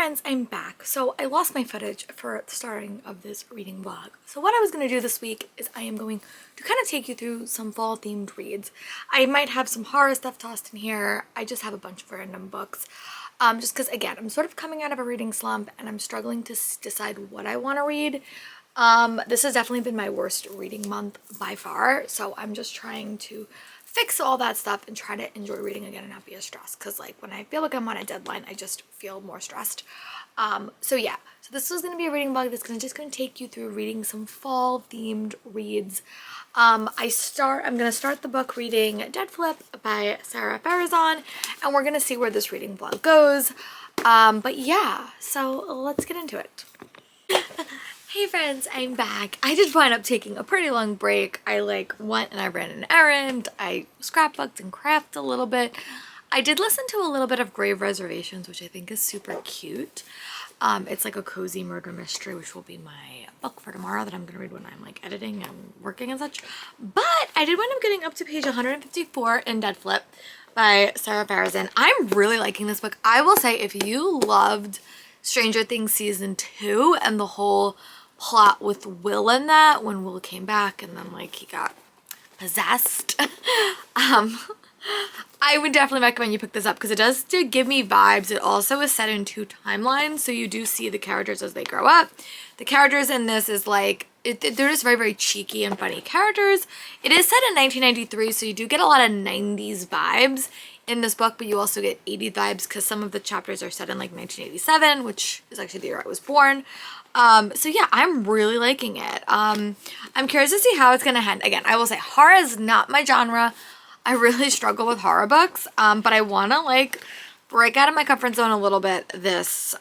friends, I'm back. So I lost my footage for the starting of this reading vlog. So what I was going to do this week is I am going to kind of take you through some fall themed reads. I might have some horror stuff tossed in here. I just have a bunch of random books. Just because, again, I'm sort of coming out of a reading slump and I'm struggling to decide what I want to read. This has definitely been my worst reading month by far. So I'm just trying to fix all that stuff and try to enjoy reading again and not be as stressed, because like when I feel like I'm on a deadline, I just feel more stressed. So yeah, so this was going to be a reading vlog that's just going to take you through reading some fall themed reads. I'm going to start the book reading Dead Flip by Sarah Farazan, and we're going to see where this reading vlog goes. But yeah, so let's get into it. Hey friends, I'm back. I did wind up taking a pretty long break. I went and I ran an errand. I scrapbooked and crafted a little bit. I did listen to a little bit of Grave Reservations, which I think is super cute. It's like a cozy murder mystery, which will be my book for tomorrow that I'm gonna read when I'm like editing and working and such. But I did wind up getting up to page 154 in Dead Flip by Sarah Farazan. I'm really liking this book. I will say, if you loved Stranger Things season 2 and the whole plot with Will in that, when Will came back and then like he got possessed, I would definitely recommend you pick this up because it does give me vibes. It also is set in 2 timelines, so you do see the characters as they grow up. The characters in this is like, they're just very, very cheeky and funny characters. It is set in 1993, so you do get a lot of 90s vibes in this book, but you also get 80s vibes because some of the chapters are set in like 1987, which is actually the year I was born. So yeah, I'm really liking it. I'm curious to see how it's gonna end. Again, I will say horror is not my genre. I really struggle with horror books, but I want to like break out of my comfort zone a little bit this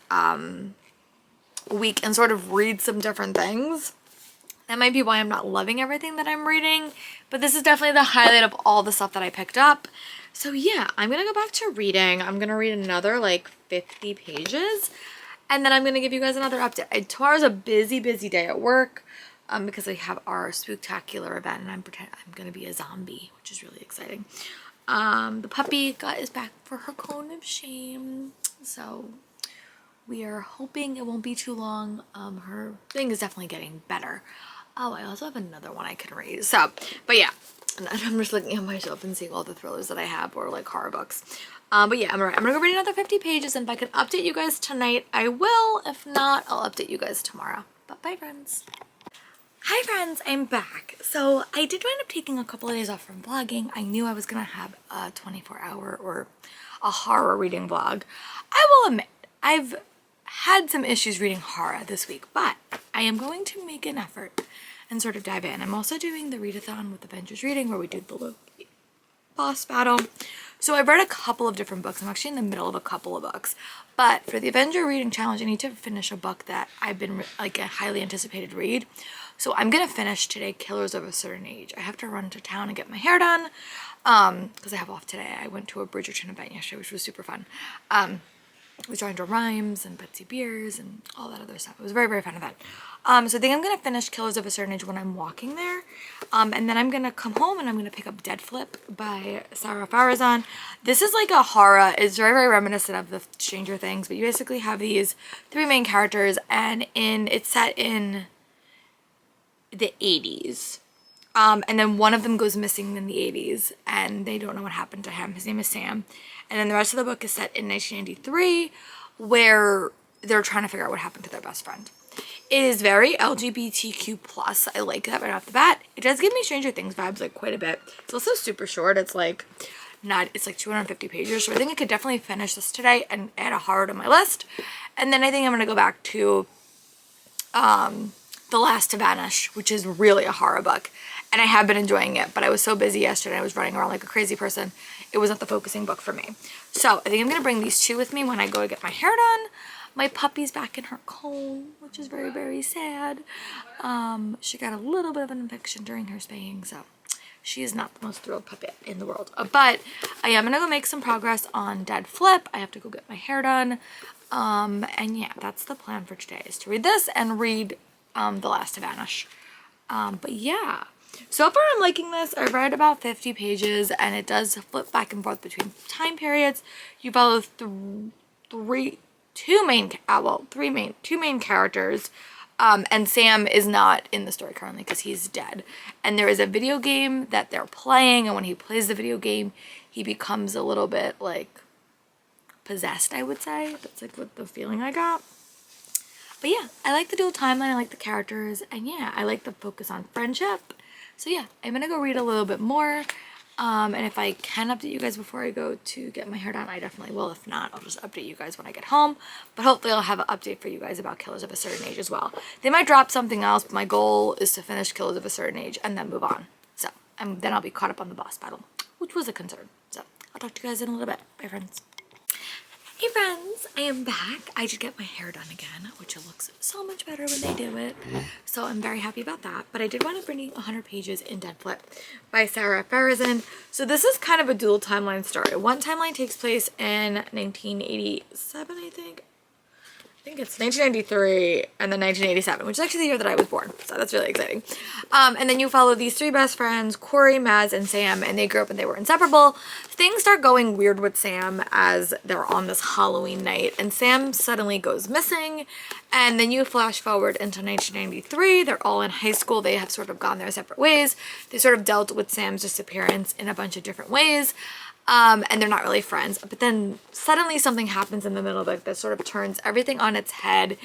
week and sort of read some different things. That might be why I'm not loving everything that I'm reading, but this is definitely the highlight of all the stuff that I picked up. So yeah, I'm gonna go back to reading. I'm gonna read another like 50 pages, and then I'm gonna give you guys another update. Tomorrow's a busy day at work. Because we have our spooktacular event and I'm gonna be a zombie, which is really exciting. The puppy is back for her cone of shame, so we are hoping it won't be too long. Her thing is definitely getting better. Oh, I also have another one I can read. So, but yeah, and I'm just looking at myself and seeing all the thrillers that I have, or like horror books. But yeah, I'm gonna go read another 50 pages, and if I can update you guys tonight, I will. If not, I'll update you guys tomorrow. But bye, friends. Hi friends, I'm back. So I did wind up taking a couple of days off from vlogging. I knew I was gonna have a 24-hour or a horror reading vlog. I will admit, I've had some issues reading horror this week, but I am going to make an effort and sort of dive in. I'm also doing the readathon with Avengers Reading, where we do the Loki boss battle. So I've read a couple of different books. I'm actually in the middle of a couple of books. But for the Avenger Reading Challenge, I need to finish a book that I've been like a highly anticipated read. So I'm gonna finish today Killers of a Certain Age. I have to run to town and get my hair done because I have off today. I went to a Bridgerton event yesterday, which was super fun. We joined Rhymes and Betsy Beers and all that other stuff. It was a very, very fun event. So I think I'm gonna finish Killers of a Certain Age when I'm walking there. And then I'm gonna come home and I'm gonna pick up Dead Flip by Sarah Farazan. This is like a horror. It's very, very reminiscent of the Stranger Things, but you basically have these 3 main characters, and it's set in the 80s. And then one of them goes missing in the 80s and they don't know what happened to him. His name is Sam. And then the rest of the book is set in 1993, where they're trying to figure out what happened to their best friend. It is very LGBTQ+. I like that right off the bat. It does give me Stranger Things vibes like quite a bit. It's also super short. It's like 250 pages. So I think I could definitely finish this today and add a horror to my list. And then I think I'm gonna go back to The Last to Vanish, which is really a horror book, and I have been enjoying it, but I was so busy yesterday. I was running around like a crazy person. It wasn't the focusing book for me. So I think I'm gonna bring these 2 with me when I go to get my hair done. My puppy's back in her cone, which is very, very sad. She got a little bit of an infection during her spaying, so she is not the most thrilled puppy in the world. But I am gonna go make some progress on Dead Flip. I have to go get my hair done. And yeah, that's the plan for today, is to read this and read The Last to Vanish. But yeah, so far I'm liking this. I've read about 50 pages and it does flip back and forth between time periods. You follow 3 two main characters. And Sam is not in the story currently because he's dead. And there is a video game that they're playing, and when he plays the video game, he becomes a little bit like possessed, I would say. That's like what the feeling I got. But yeah, I like the dual timeline, I like the characters, and yeah, I like the focus on friendship. So yeah, I'm gonna go read a little bit more. And if I can update you guys before I go to get my hair done, I definitely will. If not, I'll just update you guys when I get home. But hopefully I'll have an update for you guys about Killers of a Certain Age as well. They might drop something else, but my goal is to finish Killers of a Certain Age and then move on. So, and then I'll be caught up on the boss battle, which was a concern. So, I'll talk to you guys in a little bit. Bye, friends. Hey friends, I am back. I did get my hair done again, which it looks so much better when they do it. So I'm very happy about that. But I did want to bring you 100 Pages in Dead Flip by Sarah Farazan. So this is kind of a dual timeline story. One timeline takes place in 1987, I think. I think it's 1993 and then 1987, which is actually the year that I was born. So that's really exciting. And then you follow these three best friends, Corey, Maz, and Sam, and they grew up and they were inseparable. Things start going weird with Sam as they're on this Halloween night, and Sam suddenly goes missing. And then you flash forward into 1993. They're all in high school. They have sort of gone their separate ways. They sort of dealt with Sam's disappearance in a bunch of different ways. And they're not really friends, but then suddenly something happens in the middle of it that sort of turns everything on its head,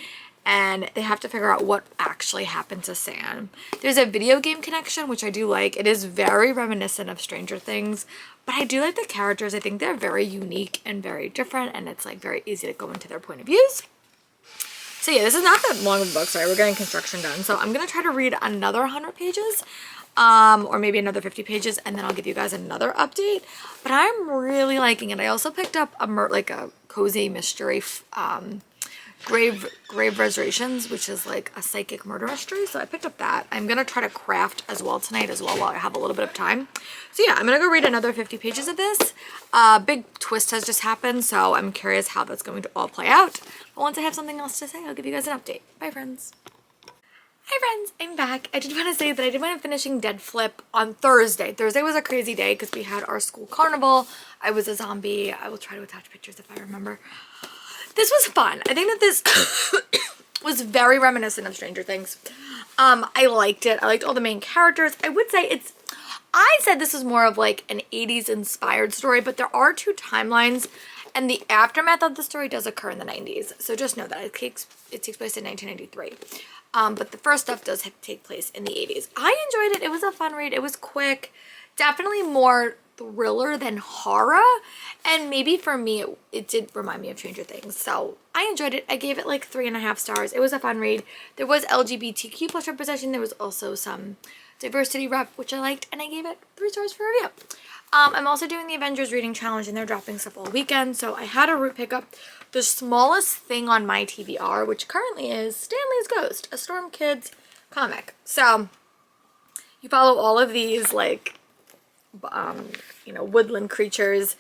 and they have to figure out what actually happened to Sam. There's a video game connection, which I do like. It is very reminiscent of Stranger Things, but I do like the characters. I think they're very unique and very different, and it's like very easy to go into their point of views. So yeah, this is not that long of a book. Sorry, we're getting construction done. So I'm going to try to read another 100 pages. Or maybe another 50 pages, and then I'll give you guys another update. But I'm really liking it. I also picked up a cozy mystery, Grave Reservations, which is like a psychic murder mystery. So I picked up that. I'm gonna try to craft as well tonight as well while I have a little bit of time. So yeah, I'm gonna go read another 50 pages of this. Big twist has just happened, so I'm curious how that's going to all play out. But once I have something else to say, I'll give you guys an update. Bye, friends. Hi friends, I'm back. I did want to say that I did wind up finishing Dead Flip on Thursday. Thursday was a crazy day because we had our school carnival. I was a zombie. I will try to attach pictures if I remember. This was fun. I think that this was very reminiscent of Stranger Things. I liked it. I liked all the main characters. I would say I said this is more of like an 80s inspired story, but there are two timelines, and the aftermath of the story does occur in the 90s. So just know that it takes place in 1993. But the first stuff does take place in the 80s. I enjoyed it. It was a fun read. It was quick. Definitely more thriller than horror. And maybe for me, it did remind me of Stranger Things. So I enjoyed it. I gave it like 3.5 stars. It was a fun read. There was LGBTQ plus representation. There was also some diversity rep, which I liked. And I gave it 3 stars for review. I'm also doing the Avengers Reading Challenge, and they're dropping stuff all weekend. So I had to pick up the smallest thing on my TBR, which currently is Stanley's Ghost, a Storm Kids comic. So you follow all of these like, woodland creatures,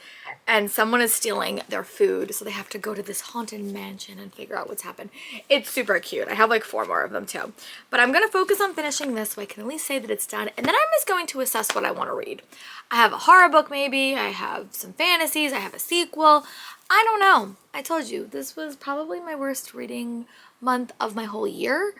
and someone is stealing their food. So they have to go to this haunted mansion and figure out what's happened. It's super cute. I have like 4 more of them too. But I'm going to focus on finishing this so I can at least say that it's done. And then I'm just going to assess what I want to read. I have a horror book maybe. I have some fantasies. I have a sequel. I don't know. I told you, this was probably my worst reading month of my whole year,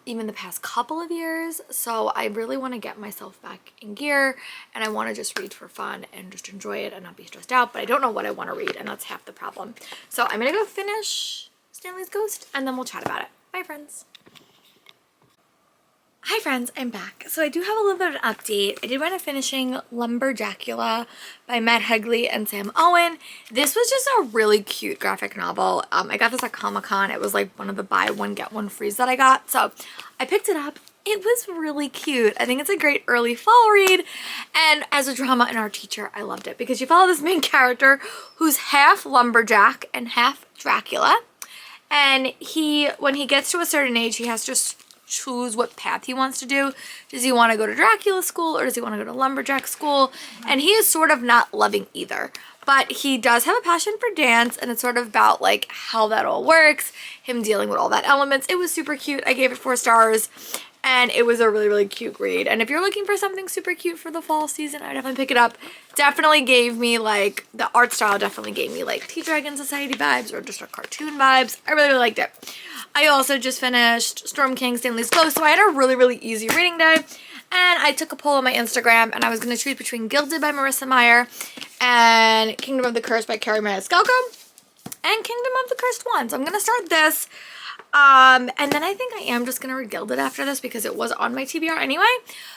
even the past couple of years. So I really want to get myself back in gear, and I want to just read for fun and just enjoy it and not be stressed out. But I don't know what I want to read, and that's half the problem. So I'm going to go finish Stanley's Ghost, and then we'll chat about it. Bye, friends. Hi friends, I'm back. So I do have a little bit of an update. I did wind up finishing Lumberjackula by Matt Hegley and Sam Owen. This was just a really cute graphic novel. I got this at Comic-Con. It was like one of the buy one get one frees that I got. So I picked it up. It was really cute. I think it's a great early fall read. And as a drama and art teacher, I loved it because you follow this main character who's half lumberjack and half Dracula. And when he gets to a certain age, he has to choose what path he wants to do. Does he want to go to Dracula school or does he want to go to lumberjack school? And he is sort of not loving either. But he does have a passion for dance, and it's sort of about like how that all works, him dealing with all that elements. It was super cute. I gave it 4 stars. and it was a really, really cute read. And if you're looking for something super cute for the fall season, I would definitely pick it up. Definitely gave me like, the art style definitely gave me like Tea Dragon Society vibes or just a cartoon vibes. I really, really liked it. I also just finished Storm King Stanley's Ghost, so I had a really, really easy reading day. And I took a poll on my Instagram, and I was going to choose between Gilded by Marissa Meyer and Kingdom of the Cursed by Carrie Maniscalco and Kingdom of the Cursed one. So I'm going to start this. And then I think I am just going to read Gilded after this because it was on my TBR anyway.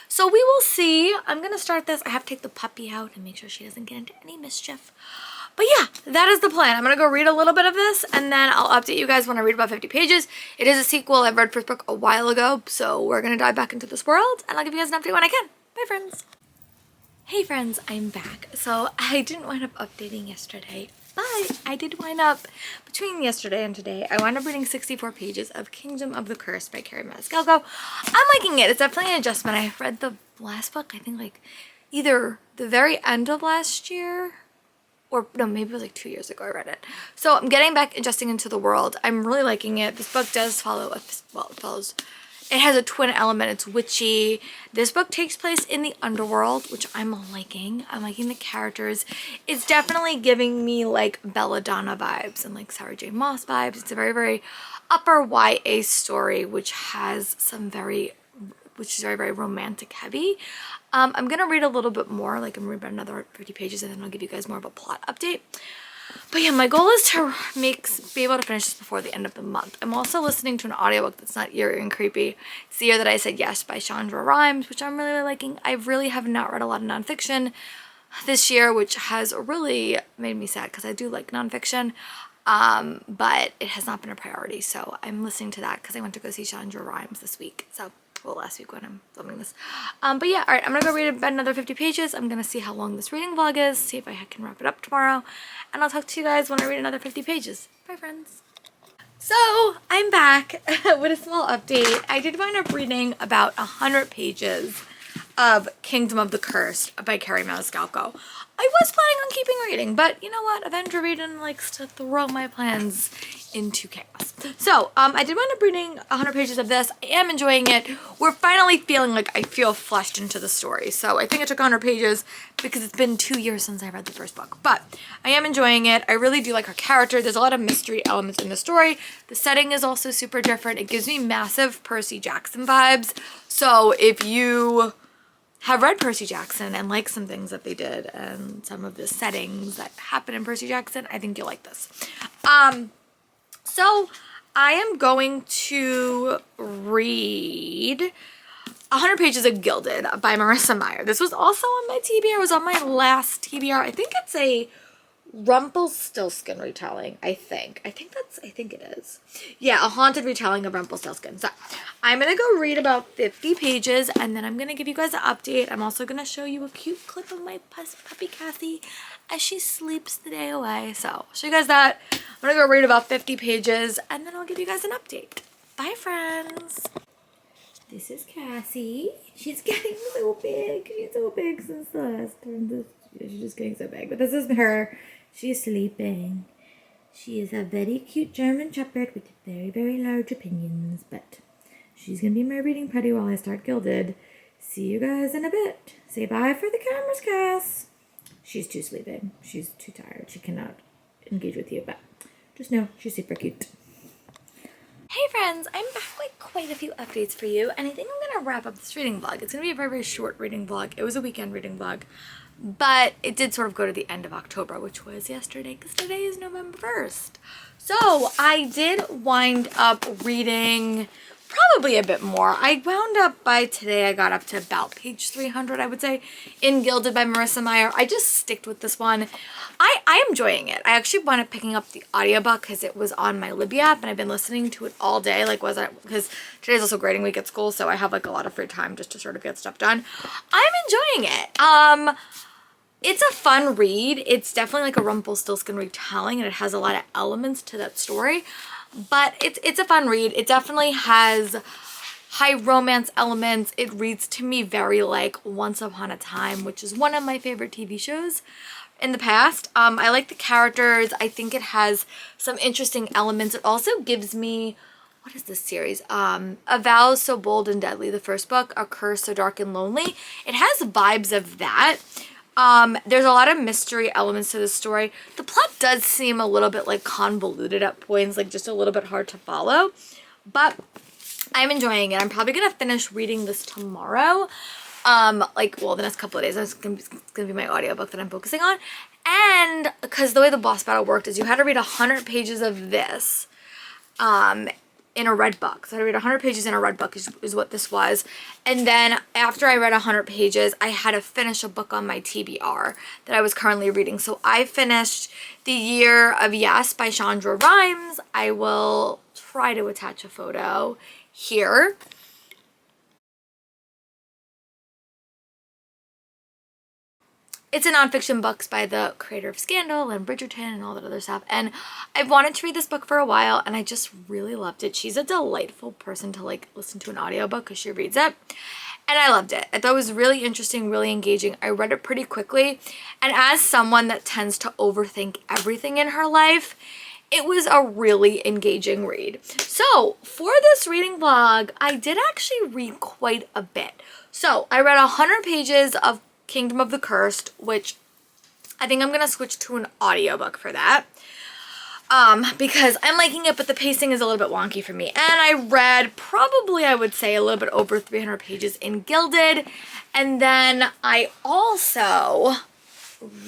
So we will see. I'm going to start this. I have to take the puppy out and make sure she doesn't get into any mischief. But yeah, that is the plan. I'm going to go read a little bit of this, and then I'll update you guys when I read about 50 pages. It is a sequel. I've read first book a while ago, so we're going to dive back into this world, and I'll give you guys an update when I can. Bye, friends. Hey, friends, I'm back. So I didn't wind up updating yesterday, but I did wind up, between yesterday and today, I wound up reading 64 pages of Kingdom of the Cursed by Carrie Maniscalco. I'm liking it. It's definitely an adjustment. I read the last book, I think, like, either the very end of last year, or no, maybe it was like 2 years ago I read it. So I'm getting back, adjusting into the world. I'm really liking it. This book does follow, it has a twin element. It's witchy. This book takes place in the underworld, which I'm liking. I'm liking the characters. It's definitely giving me like Belladonna vibes and like Sarah J. Maas vibes. It's a very, very upper YA story, which is very, very romantic heavy. I'm going to read a little bit more, like I'm going to read another 50 pages, and then I'll give you guys more of a plot update. But yeah, my goal is to be able to finish this before the end of the month. I'm also listening to an audiobook that's not eerie and creepy. It's The Year That I Said Yes by Chandra Rhimes, which I'm really liking. I really have not read a lot of nonfiction this year, which has really made me sad because I do like nonfiction. But it has not been a priority, so I'm listening to that because I went to go see Chandra Rhimes this week. So, well, last week when I'm filming this. But yeah, alright, I'm gonna go read another 50 pages. I'm gonna see how long this reading vlog is, see if I can wrap it up tomorrow. And I'll talk to you guys when I read another 50 pages. Bye, friends. So, I'm back with a small update. I did wind up reading about 100 pages of Kingdom of the Cursed by Carrie Maniscalco. I was planning on keeping reading, but you know what? Avenger Reading likes to throw my plans into chaos. So, I did wind up reading 100 pages of this. I am enjoying it. We're finally feeling like I feel fleshed into the story. So, I think it took 100 pages because it's been 2 years since I read the first book. But I am enjoying it. I really do like her character. There's a lot of mystery elements in the story. The setting is also super different. It gives me massive Percy Jackson vibes. So, if you have read Percy Jackson and like some things that they did and some of the settings that happen in Percy Jackson, I think you'll like this. So I am going to read 100 pages of Gilded by Marissa Meyer. This was also on my TBR. It was on my last TBR. I think it's a Rumpelstiltskin retelling, I think it is. Yeah, a haunted retelling of Rumpelstiltskin. So I'm gonna go read about 50 pages, and then I'm gonna give you guys an update. I'm also gonna show you a cute clip of my puppy Cassie as she sleeps the day away. So I'll show you guys that. I'm gonna go read about 50 pages, and then I'll give you guys an update. Bye, friends. This is Cassie. She's getting so big. She's so big since the last time. She's just getting so big. But this is her. She's sleeping. She is a very cute German Shepherd with very, very large opinions. But she's going to be my reading buddy while I start Gilded. See you guys in a bit. Say bye for the cameras, Cass. She's too sleeping. She's too tired. She cannot engage with you. But just know she's super cute. Hey friends, I'm back with quite a few updates for you, and I think I'm going to wrap up this reading vlog. It's going to be a very, very short reading vlog. It was a weekend reading vlog, but it did sort of go to the end of October, which was yesterday, because today is November 1st. So I did wind up reading probably a bit more. I wound up by today, I got up to about page 300, I would say, in Gilded by Marissa Meyer. I just sticked with this one. I am enjoying it. I actually wound up picking up the audiobook because it was on my Libby app, and I've been listening to it all day. Because today's also grading week at school, so I have like a lot of free time just to sort of get stuff done. I'm enjoying it. It's a fun read. It's definitely like a Rumpelstiltskin retelling, and it has a lot of elements to that story. But it's a fun read. It definitely has high romance elements. It reads to me very like Once Upon a Time, which is one of my favorite TV shows in the past. I like the characters. I think it has some interesting elements. It also gives me, what is this series? A Vow So Bold and Deadly, the first book, A Curse So Dark and Lonely. It has vibes of that. There's a lot of mystery elements to the story. The plot does seem a little bit like convoluted at points, like just a little bit hard to follow, but I'm enjoying it. I'm probably gonna finish reading this tomorrow. The next couple of days. It's gonna be my audiobook that I'm focusing on. And because the way the boss battle worked is you had to read 100 pages of this in a red book. So I had to read 100 pages in a red book is what this was. And then after I read 100 pages, I had to finish a book on my TBR that I was currently reading. So I finished The Year of Yes by Chandra Rhimes. I will try to attach a photo here. It's a nonfiction book by the creator of Scandal and Bridgerton and all that other stuff. And I've wanted to read this book for a while and I just really loved it. She's a delightful person to like listen to an audiobook because she reads it. And I loved it. I thought it was really interesting, really engaging. I read it pretty quickly. And as someone that tends to overthink everything in her life, it was a really engaging read. So for this reading vlog, I did actually read quite a bit. So I read 100 pages of Kingdom of the Cursed, which I think I'm gonna switch to an audiobook for that because I'm liking it, but the pacing is a little bit wonky for me. And I read probably, I would say, a little bit over 300 pages in Gilded, and then I also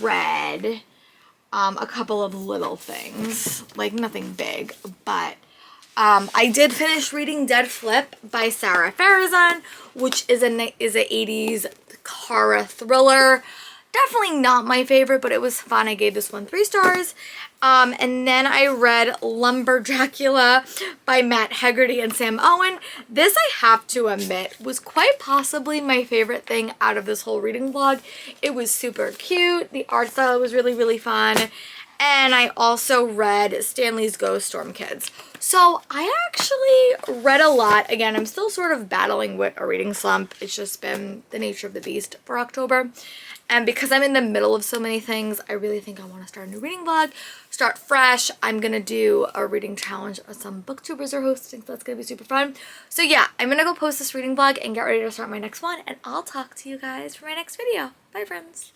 read a couple of little things, like nothing big, but I did finish reading Dead Flip by Sarah Farazan, which is a 80s horror thriller. Definitely not my favorite, but it was fun. I gave this one 3 stars. And then I read Lumber Dracula by Matt Hegarty and Sam Owen. This, I have to admit, was quite possibly my favorite thing out of this whole reading vlog. It was super cute. The art style was really, really fun. And I also read Stanley's Ghost Storm Kids. So I actually read a lot. Again, I'm still sort of battling with a reading slump. It's just been the nature of the beast for October. And because I'm in the middle of so many things, I really think I want to start a new reading vlog, start fresh. I'm going to do a reading challenge some booktubers are hosting, so that's going to be super fun. So yeah, I'm going to go post this reading vlog and get ready to start my next one, and I'll talk to you guys for my next video. Bye, friends.